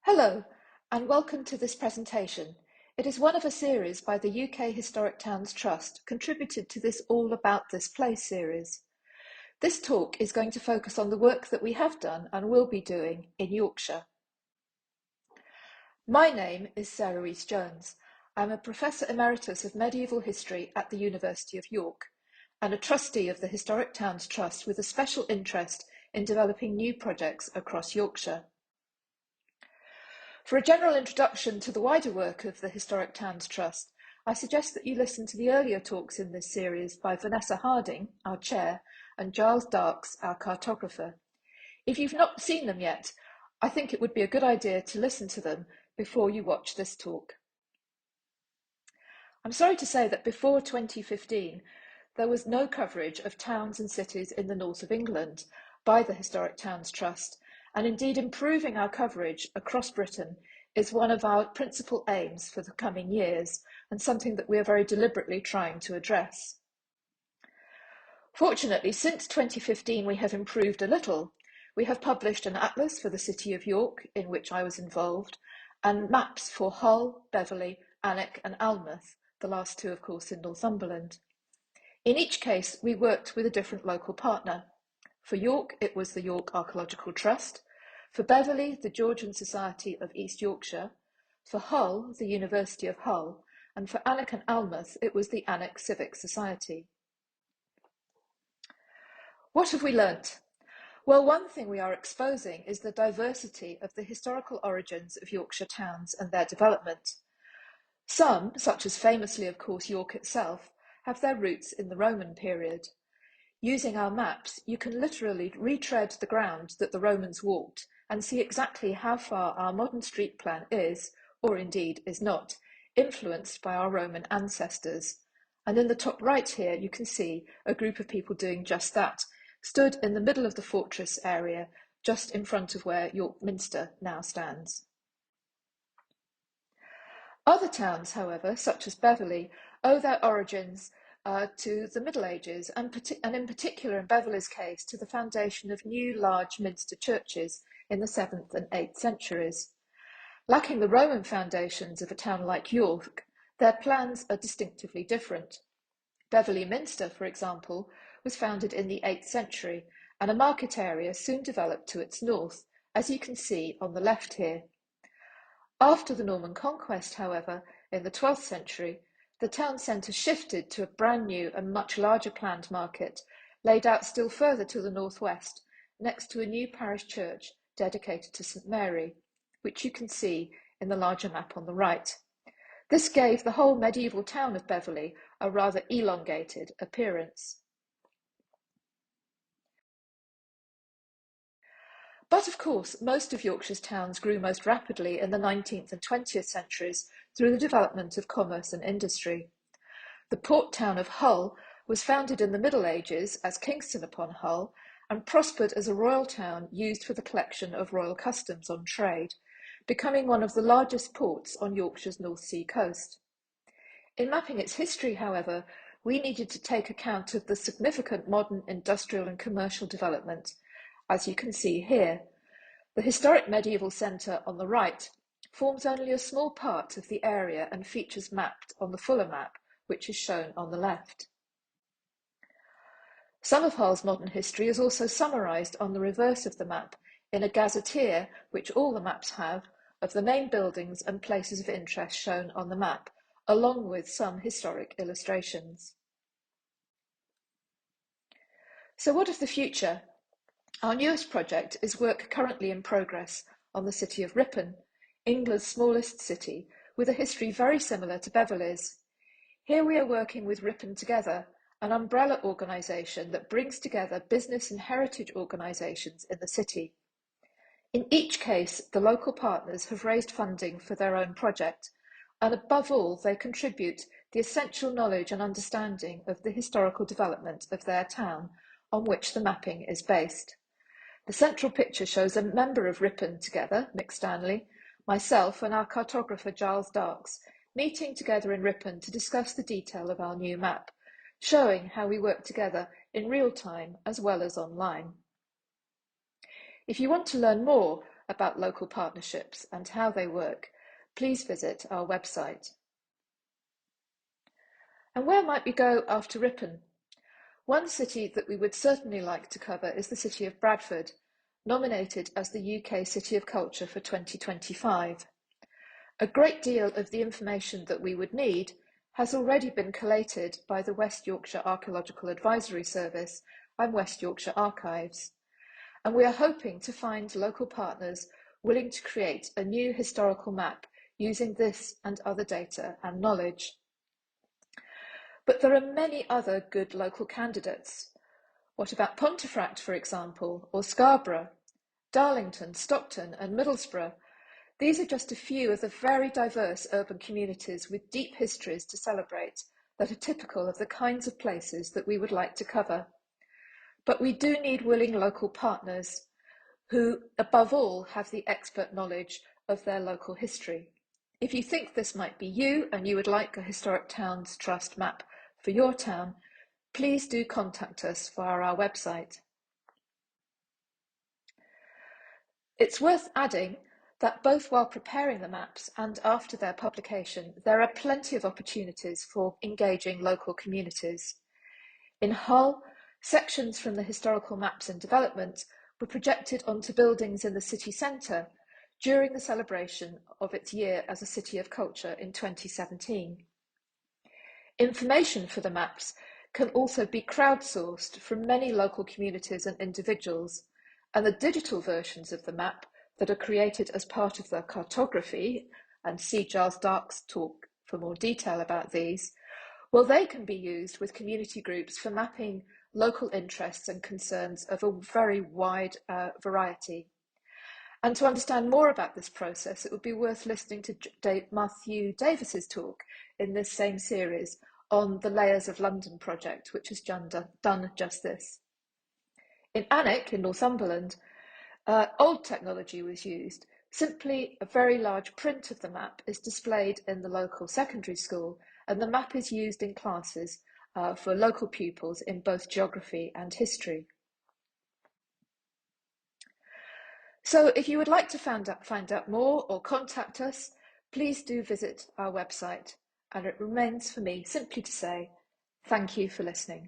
Hello, and welcome to this presentation. It is one of a series by the UK Historic Towns Trust, contributed to this All About This Place series. This talk is going to focus on the work that we have done and will be doing in Yorkshire. My name is Sarah Rees-Jones. I'm a Professor Emeritus of Medieval History at the University of York and a trustee of the Historic Towns Trust with a special interest in developing new projects across Yorkshire. For a general introduction to the wider work of the Historic Towns Trust, I suggest that you listen to the earlier talks in this series by Vanessa Harding, our chair, and Giles Darks, our cartographer. If you've not seen them yet, I think it would be a good idea to listen to them before you watch this talk. I'm sorry to say that before 2015, there was no coverage of towns and cities in the north of England by the Historic Towns Trust, and indeed improving our coverage across Britain is one of our principal aims for the coming years, and something that we are very deliberately trying to address. Fortunately, since 2015 we have improved a little. We have published an atlas for the City of York, in which I was involved, and maps for Hull, Beverley, Alnwick and Alnmouth, the last two of course in Northumberland. In each case we worked with a different local partner. For York, it was the York Archaeological Trust. For Beverley, the Georgian Society of East Yorkshire. For Hull, the University of Hull. And for Alnwick and Alnmouth, it was the Alnwick Civic Society. What have we learnt? Well, one thing we are exposing is the diversity of the historical origins of Yorkshire towns and their development. Some, such as famously, of course, York itself, have their roots in the Roman period. Using our maps, you can literally retread the ground that the Romans walked and see exactly how far our modern street plan is, or indeed is not, influenced by our Roman ancestors. And in the top right here, you can see a group of people doing just that, stood in the middle of the fortress area, just in front of where York Minster now stands. Other towns, however, such as Beverley, owe their origins to the Middle Ages, and in particular in Beverley's case to the foundation of new large minster churches in the 7th and 8th centuries. Lacking the Roman foundations of a town like York, their plans are distinctively different. Beverley Minster, for example, was founded in the 8th century, and a market area soon developed to its north, as you can see on the left here. After the Norman conquest, however, in the 12th century, the town centre shifted to a brand new and much larger planned market, laid out still further to the northwest, next to a new parish church dedicated to St Mary, which you can see in the larger map on the right. This gave the whole medieval town of Beverley a rather elongated appearance. But of course, most of Yorkshire's towns grew most rapidly in the 19th and 20th centuries through the development of commerce and industry. The port town of Hull was founded in the Middle Ages as Kingston upon Hull and prospered as a royal town used for the collection of royal customs on trade, becoming one of the largest ports on Yorkshire's North Sea coast. In mapping its history, however, we needed to take account of the significant modern industrial and commercial development, as you can see here. The historic medieval centre on the right forms only a small part of the area and features mapped on the fuller map, which is shown on the left. Some of Hull's modern history is also summarised on the reverse of the map in a gazetteer, which all the maps have, of the main buildings and places of interest shown on the map, along with some historic illustrations. So what of the future? Our newest project is work currently in progress on the city of Ripon, England's smallest city, with a history very similar to Beverley's. Here we are working with Ripon Together, an umbrella organisation that brings together business and heritage organisations in the city. In each case, the local partners have raised funding for their own project, and above all, they contribute the essential knowledge and understanding of the historical development of their town, on which the mapping is based. The central picture shows a member of Ripon Together, Mick Stanley, myself and our cartographer Giles Darks, meeting together in Ripon to discuss the detail of our new map, showing how we work together in real time as well as online. If you want to learn more about local partnerships and how they work, please visit our website. And where might we go after Ripon? One city that we would certainly like to cover is the city of Bradford, nominated as the UK City of Culture for 2025. A great deal of the information that we would need has already been collated by the West Yorkshire Archaeological Advisory Service and West Yorkshire Archives, and we are hoping to find local partners willing to create a new historical map using this and other data and knowledge. But there are many other good local candidates. What about Pontefract, for example, or Scarborough, Darlington, Stockton and Middlesbrough? These are just a few of the very diverse urban communities with deep histories to celebrate that are typical of the kinds of places that we would like to cover. But we do need willing local partners who, above all, have the expert knowledge of their local history. If you think this might be you and you would like a Historic Towns Trust map for your town, please do contact us via our website. It's worth adding that both while preparing the maps and after their publication, there are plenty of opportunities for engaging local communities. In Hull, sections from the historical maps in development were projected onto buildings in the city centre during the celebration of its year as a City of Culture in 2017. Information for the maps can also be crowdsourced from many local communities and individuals, and the digital versions of the map that are created as part of the cartography, and see Giles Dark's talk for more detail about these, well, they can be used with community groups for mapping local interests and concerns of a very wide variety. And to understand more about this process, it would be worth listening to Matthew Davis's talk in this same series on the Layers of London project, which has done just this. In Alnwick, in Northumberland, old technology was used. Simply a very large print of the map is displayed in the local secondary school, and the map is used in classes for local pupils in both geography and history. So if you would like to find out more or contact us, please do visit our website, and it remains for me simply to say thank you for listening.